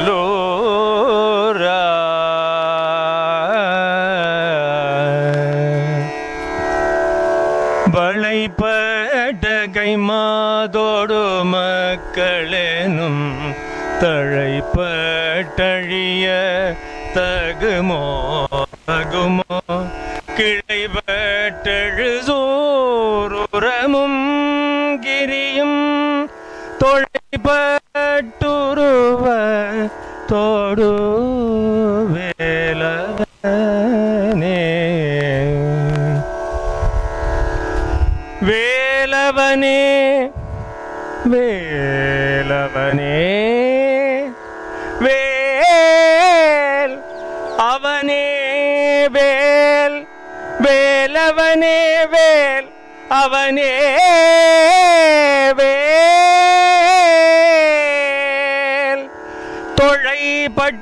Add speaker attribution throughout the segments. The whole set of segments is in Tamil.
Speaker 1: நல்லூரா வளைப்பட்ட கைமாதோடு மக்களெனும் தழைப்பட்டழிய தகுமோ தகுமோ கிளைபட்டெழுசூருரமும் கிரியும் தொழைப்பட்டுருவ தோடு வேலவனே வேலவனே வேலவனே வேல் அவனே வேல் வேலவனே வேல் அவனே வேல் தொழைபட்டுருவத்தொடு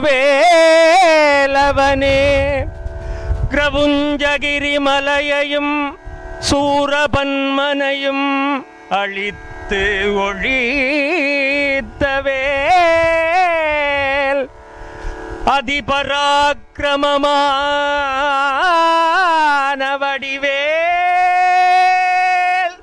Speaker 1: வேலவனே கிரவுஞ்சகிரி மலையையும் சூரபன்மனையும் அழித்து ஒழித்த வேல் அதிபராக்கிரமமான வடிவேல்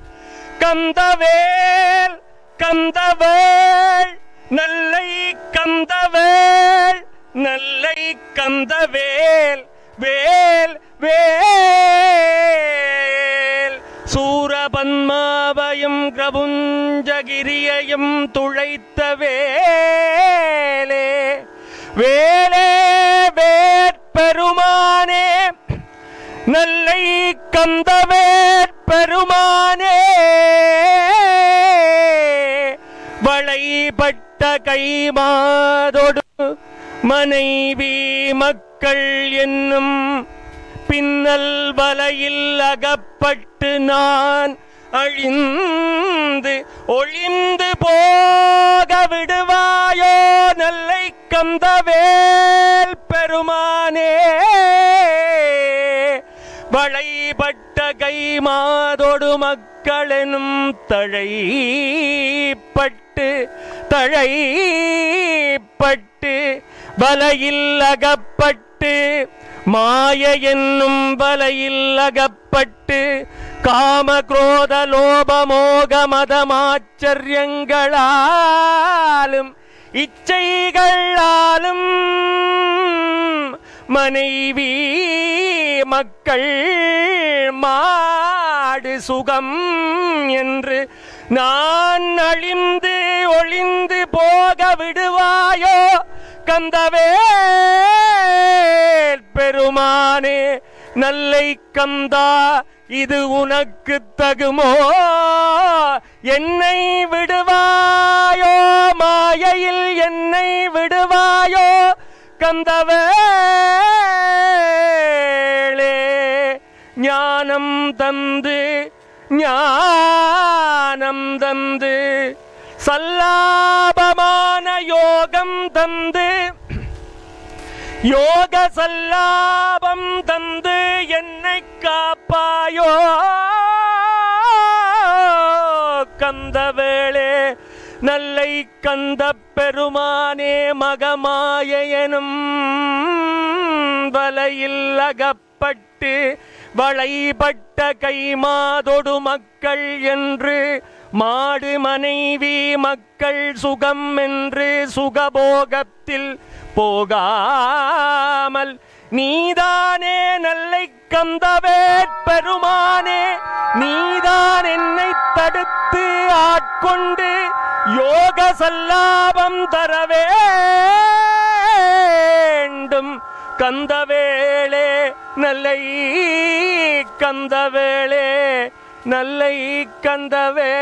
Speaker 1: கந்தவேல் கந்தவேல் நல்லை கந்தவேல் நல்லை கந்தவேல் வேல் வேல் சூரபன்மாவையும் கிரவுஞ்சகிரியையும் துளைத்த வேலே வேலே வேற்பெருமானே நல்லை கந்தவேற்பெருமானே வளைபட்ட கைமாதொடு மனைவி மக்கள் என்னும் பின்னல் வலையில் அகப்பட்டு நான் அழிந்து ஒளிந்து போக விடுவாயோ நல்லை கந்தவேல் பெருமானே வளைபட்ட கைமாதொடு மக்களெனும் தழைப்பட்டு வலையில் அகப்பட்டு மாய என்னும் வலையில் அகப்பட்டு காம குரோத லோபமோக மதமாச்சரியங்களாலும் இச்சைகளாலும் மனைவி மக்கள் மாடு சுகம் என்று நான் அழிந்து ஒளிந்து போக விடுவாயோ கந்தவேல் பெருமானே நல்லை கந்தா இது உனக்கு தகுமோ என்னை விடுவாயோ மாயையில் என்னை விடுவாயோ கந்தவேளே ஞானம் தந்து சல்லாபமான யோகம் தந்து யோக சல்லாபம் தந்து என்னை காப்பாயோ கந்தவேளே நல்லை கந்த பெருமானே மகமாயனும் வலையில் அகப்பட்டு வளைபட்ட கைமாதொடு மக்கள் என்று மாடு மனைவி மக்கள் சுகம் என்று சுகபோகத்தில் போகாமல் நீதானே நல்லை கந்தவேற் பெருமானே நீதான் என்னை தடுத்து ஆட்கொண்டு யோக சல்லாபம் தர வேண்டும் கந்தவேளே நல்லை கந்தவேளே நல்லை கந்தவே